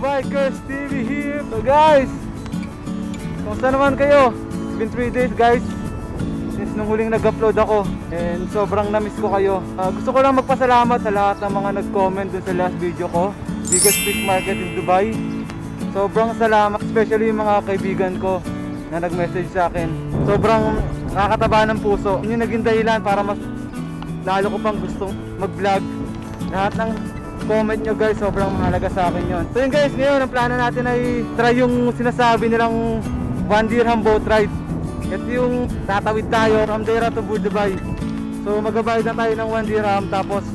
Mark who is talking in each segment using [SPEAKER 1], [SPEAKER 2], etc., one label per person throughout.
[SPEAKER 1] Dubaikers TV here. So guys, kumusta naman kayo? It's been 3 days guys since nung huling nag-upload ako, and sobrang na-miss ko kayo. Gusto ko lang magpasalamat sa lahat ng mga nag-comment dun sa last video ko, biggest fish market in Dubai. Sobrang salamat, especially yung mga kaibigan ko na nag-message sa akin. Sobrang nakakataba ng puso. Yun yung naging dahilan para mas lalo ko pang gustong mag-vlog. Lahat ng comment nyo guys, sobrang mahalaga sa akin yun. So yun guys, ngayon ang plano natin ay try yung sinasabi nilang 1 dirham boat ride. Ito yung tatawid tayo from Deira to Dubai. So magbabayad na tayo ng 1 dirham, tapos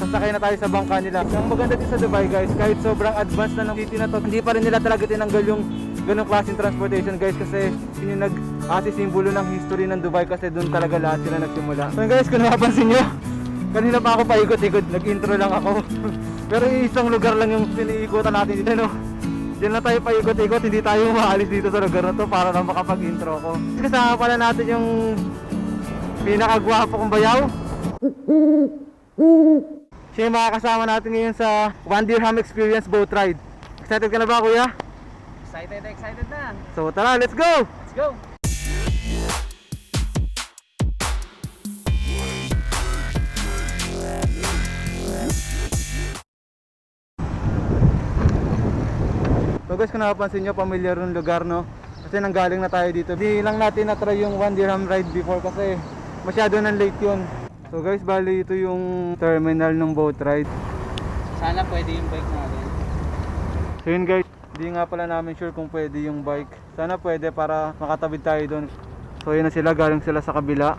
[SPEAKER 1] sasakay na tayo sa bangka nila. Ang maganda din sa Dubai guys, kahit sobrang advanced na ng city na to, hindi pa rin nila talaga tinanggal yung ganong klaseng transportation guys, kasi yun yung nag-simbolo ng history ng Dubai, kasi doon talaga lahat sila nagsimula. So guys, kung napapansin nyo, kanina pa ako paikot-ikot, nag-intro lang ako. Pero isang lugar lang yung siniikutan natin dito, no? Diyan na tayo paikot-ikot, hindi tayo maalis dito sa lugar na to para lang makapag-intro ko. Kasama pala natin yung pinakagwapo kong bayaw. Siya yung makakasama natin ngayon sa 1 dirham experience boat ride. Excited ka na ba kuya?
[SPEAKER 2] Excited na.
[SPEAKER 1] So tara, let's go!
[SPEAKER 2] Let's go!
[SPEAKER 1] So guys, kung napapansin nyo, familiar yung lugar, no? Kasi nanggaling na tayo dito. Di lang natin na-try yung 1 dirham ride before kasi masyado nang late yun. So guys, bali ito yung terminal ng boat ride.
[SPEAKER 2] Sana pwede yung bike natin.
[SPEAKER 1] So yun guys, di nga pala namin sure kung pwede yung bike. Sana pwede para makatabid tayo doon. So yun na sila, galing sila sa kabila.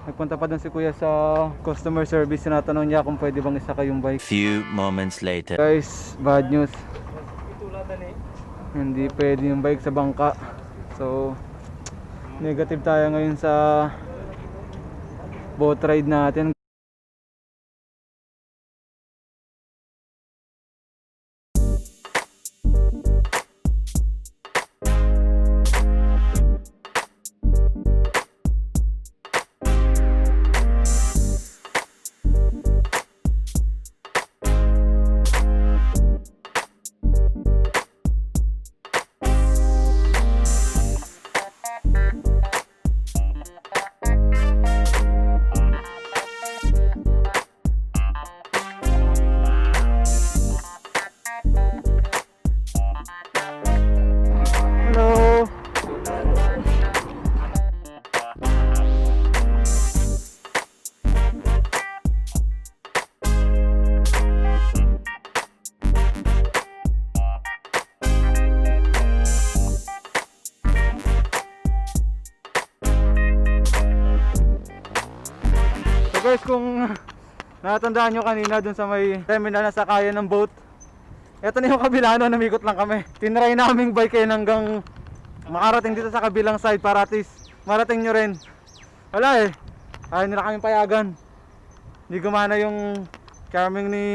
[SPEAKER 1] Nagpunta pa doon si kuya sa customer service, tinatanong niya kung pwede bang isakay yung bike.
[SPEAKER 3] Few moments later.
[SPEAKER 1] Guys, bad news. Hindi pwede yung bike sa bangka. So negative tayo ngayon sa boat ride natin. Guys, kung natandaan nyo kanina dun sa may terminal na sakayan ng boat, eto na yung kabila, no, namikot lang kami. Tinry naming bike kayo hanggang makarating dito sa kabilang side para at least marating nyo rin. Wala eh, ayaw nila kaming payagan. Hindi gumana yung charming ni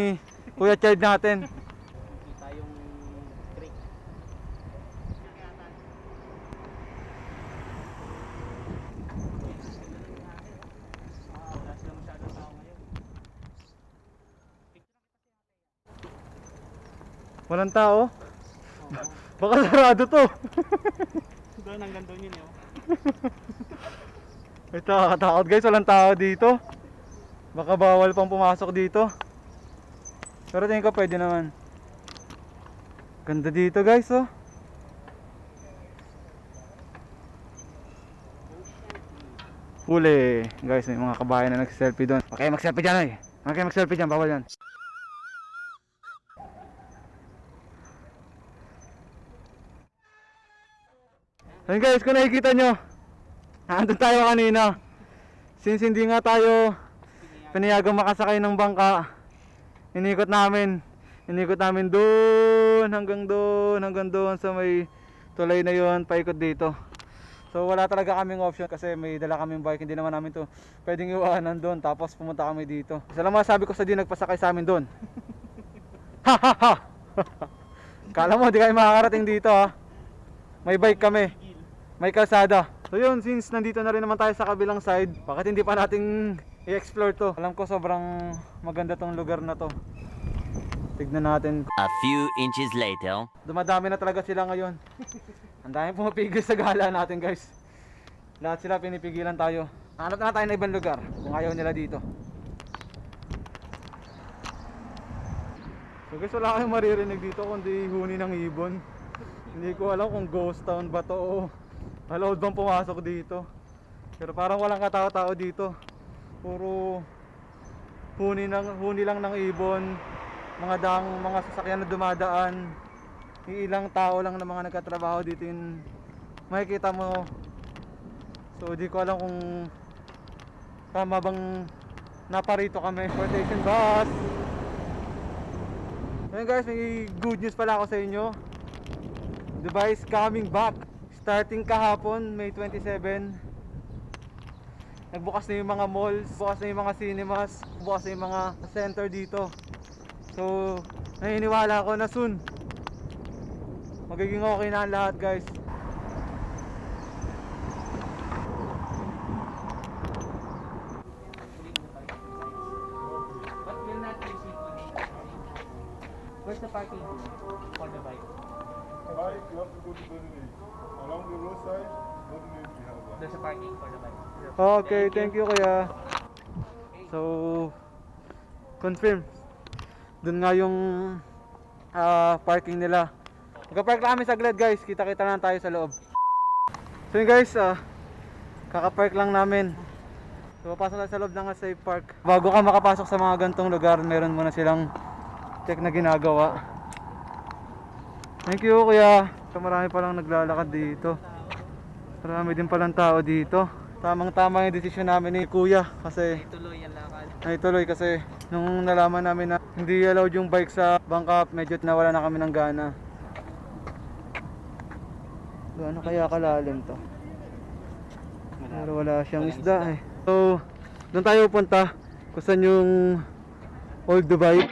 [SPEAKER 1] Kuya Child natin.
[SPEAKER 2] Kita yung creek.
[SPEAKER 1] Walang tao. Baka sarado to.
[SPEAKER 2] Doon hanggang doon yun yun.
[SPEAKER 1] Ito, nakatakot guys, walang tao dito. Baka bawal pang pumasok dito. Pero tingin ko pwede naman. Ganda dito guys, oh. Huli. Guys, may mga kabayan na nagsiselfie doon. Okay, mag-selfie dyan ay. Okay, mag-selfie dyan, bawal yan. Ayun guys, kung nakikita nyo, nandun tayo kanina. Since hindi nga tayo pinayagang makasakay ng bangka, inikot namin doon hanggang doon sa may tulay na yon, paikot dito. So wala talaga kaming option kasi may dala kaming bike, hindi naman namin to pwedeng iwanan doon tapos pumunta kami dito. Isa lang masabi ko sa di nagpasakay sa amin doon. Ha ha ha. Kala mo di kayo makakarating dito ha. May bike kami, may kalsada. So yun, since nandito na rin naman tayo sa kabilang side, bakit hindi pa natin i-explore to? Alam ko sobrang maganda tong lugar na to. Tignan natin.
[SPEAKER 3] A few inches later.
[SPEAKER 1] Dumadami na talaga sila ngayon. Ang dami pumapigil sa gala natin guys. Lahat sila pinipigilan tayo. Hanap na tayo ng ibang lugar kung ayaw nila dito. So guys, wala kayong maririnig dito kundi huni ng ibon. Hindi ko alam kung ghost town ba to o allowed bang pumasok dito. Pero parang walang katao-tao dito. Puro huni lang ng ibon. Mga sasakyan na dumadaan. Ilang tao lang na mga nagkatrabaho dito yung makikita mo. So di ko alam kung tama bang naparito kami. Transportation bus. Ayun guys, may good news pala ako sa inyo. Dubai is coming back. Starting kahapon, May 27. Nagbukas na yung mga malls, bukas na yung mga cinemas, bukas na yung mga center dito. So, naniniwala ako na soon magiging okay na ang lahat guys.
[SPEAKER 2] But will not use it only. Where's the parking for the bike?
[SPEAKER 4] Bike, you have to go to Burnley. Along the roadside, Burnley we have one.
[SPEAKER 2] There's a parking for the bike.
[SPEAKER 1] Okay, thank you kuya. So, confirm. Doon nga yung parking nila. Magka-park lang kami saglit guys. Kita-kita lang tayo sa loob. So yun guys, kaka-park lang namin. So papasok tayo sa loob ng Saeef Park. Bago ka makapasok sa mga gantong lugar, meron muna silang check na ginagawa. Thank you kuya. So, marami palang naglalakad dito. Marami din palang tao dito. Tamang-tama yung desisyon namin ni kuya kasi
[SPEAKER 2] Tuloy ang lakad.
[SPEAKER 1] naituloy kasi nung nalaman namin na hindi allowed yung bike sa bangka, medyo nawala na kami ng gana. Gaano kaya kalalim to? Pero wala siyang isda eh. So, doon tayo pupunta kung saan yung Old Dubai.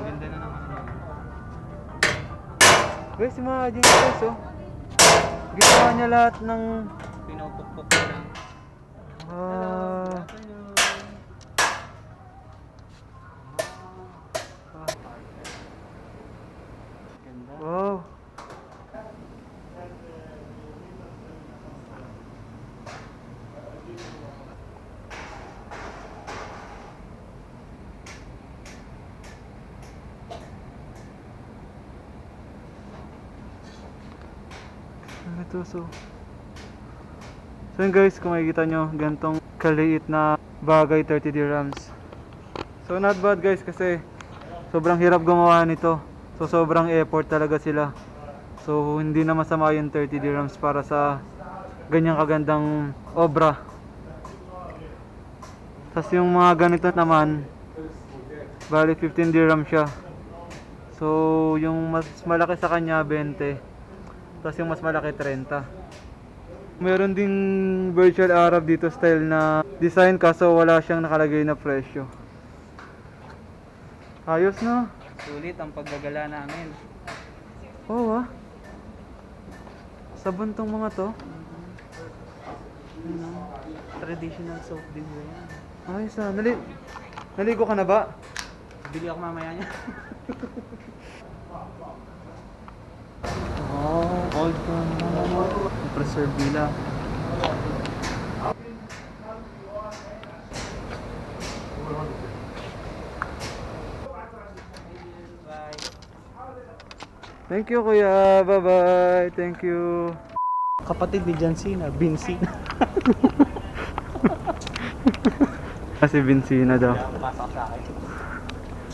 [SPEAKER 2] Ganda na naman.
[SPEAKER 1] Guys, imagine guys oh. Ginawa niya lahat ng
[SPEAKER 2] Pinupukpok ko lang.
[SPEAKER 1] ah,
[SPEAKER 2] Ganda.
[SPEAKER 1] wow. Ito so yun guys, kung makikita nyo gantong kaliit na bagay, 30 dirhams. So not bad guys kasi sobrang hirap gumawa nito. So sobrang effort talaga sila. So hindi na masama yung 30 dirhams para sa ganyang kagandang obra. Tapos yung mga ganito naman bali 15 dirham siya. So yung mas malaki sa kanya 20. Tapos yung mas malaki 30. Meron ding virtual Arab dito style na design kaso wala siyang nakalagay na presyo. Ayos na.
[SPEAKER 2] Sulit ang paggagala namin.
[SPEAKER 1] Oo sabon tong mga to.
[SPEAKER 2] Traditional soap din ba yan?
[SPEAKER 1] Ayos na. Naligo ka na ba?
[SPEAKER 2] Bili ako mamaya niya.
[SPEAKER 1] Oh, old
[SPEAKER 2] Preserve nila.
[SPEAKER 1] Thank you kuya. Bye bye. Thank you.
[SPEAKER 2] Kapatid ni Jansina, Vincina.
[SPEAKER 1] Kasi Vincina daw.
[SPEAKER 2] Pasok sa akin.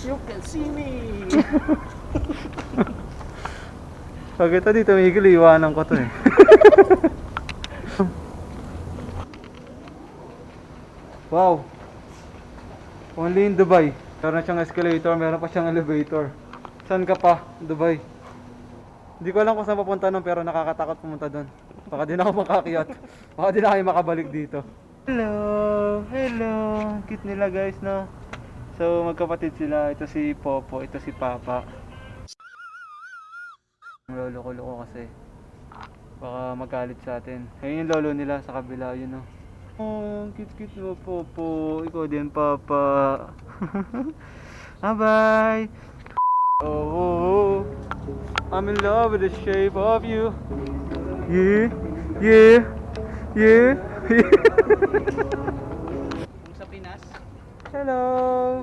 [SPEAKER 2] You can see me!
[SPEAKER 1] Pag ito dito, Miguel, iwanan ko to eh. Wow. Only in Dubai. Meron siyang escalator, meron pa siyang elevator. Saan ka pa? Dubai. Hindi ko alam kung saan papunta nun pero nakakatakot pumunta doon. Baka di na ako makakiyat. Baka di na kayo makabalik dito. Hello! Hello! Cute nila guys, no? So magkapatid sila. Ito si Popo, ito si Papa. Ang lolo ko loko kasi. Baka magalit sa atin. Ayun yung lolo nila sa kabila, yun, no? Oh, cute mo, Popo. Ikaw din, Papa. Bye-bye! Oh, I'm in love with the shape of you. Yeah, yeah, yeah.
[SPEAKER 2] Kung sa Pinas,
[SPEAKER 1] Hello.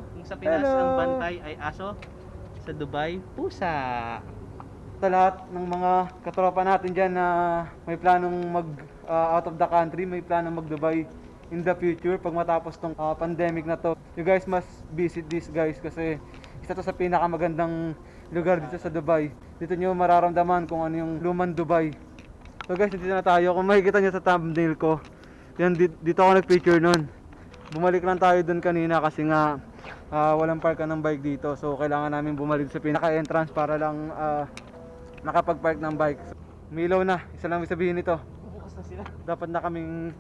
[SPEAKER 2] Hello.
[SPEAKER 1] Hello.
[SPEAKER 2] Ang bantay ay aso. Sa Dubai, pusa.
[SPEAKER 1] Sa lahat ng mga katropa natin dyan na may planong mag out of the country, may planong mag Dubai in the future pag matapos tong pandemic na to. You guys must visit this guys kasi isa to sa pinakamagandang lugar dito sa Dubai. Dito nyo mararamdaman kung ano yung lumang Dubai. So guys, dito na tayo. Kung makikita nyo sa thumbnail ko, yan, dito ako nag-picture nun. Bumalik lang tayo dun kanina kasi nga walang park ng bike dito. So kailangan namin bumalik sa pinaka-entrance para lang nakapag-park ng bike. So, umilaw na, isa lang sabihin nito.
[SPEAKER 2] Bukas na sila.
[SPEAKER 1] Dapat na kaming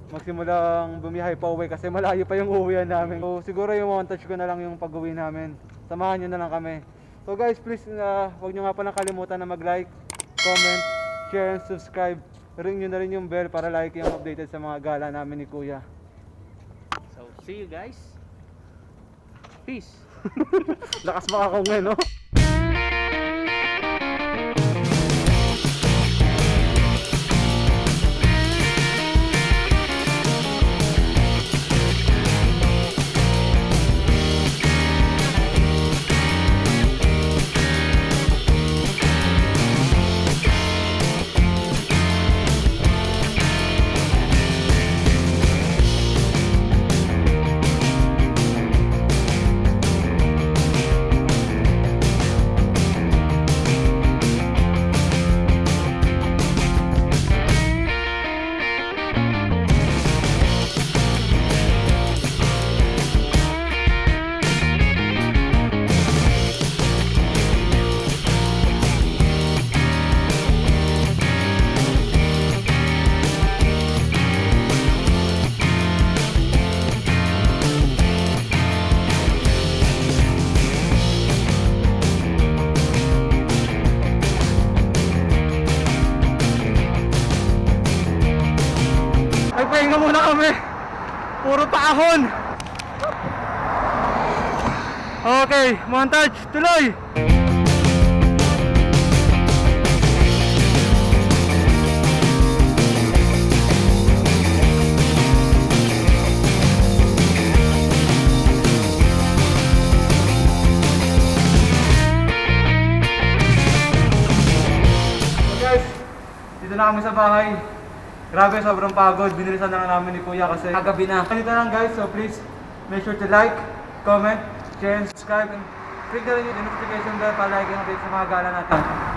[SPEAKER 1] magsimulang bumiyahe pa uwi kasi malayo pa yung uwian namin. So siguro yung montage ko na lang yung pag-uwi namin. Samahan nyo na lang kami. So guys, please huwag nyo nga palang kalimutan na mag-like, comment, share, and subscribe. Ring nyo na rin yung bell para like yung updated sa mga gala namin ni Kuya.
[SPEAKER 2] So, see you guys. Peace.
[SPEAKER 1] Lakas makakong no? Nagpahinga muna kami. Puro paahon. Okay, montage, tuloy. So guys, dito na kami sa bahay. Grabe, sobrang pagod. Binilisan na lang namin ni Kuya kasi kagabi na. Ganito lang guys, so please make sure to like, comment, share, and subscribe, and click na rin yung notification bell para like and update sa mga gala natin.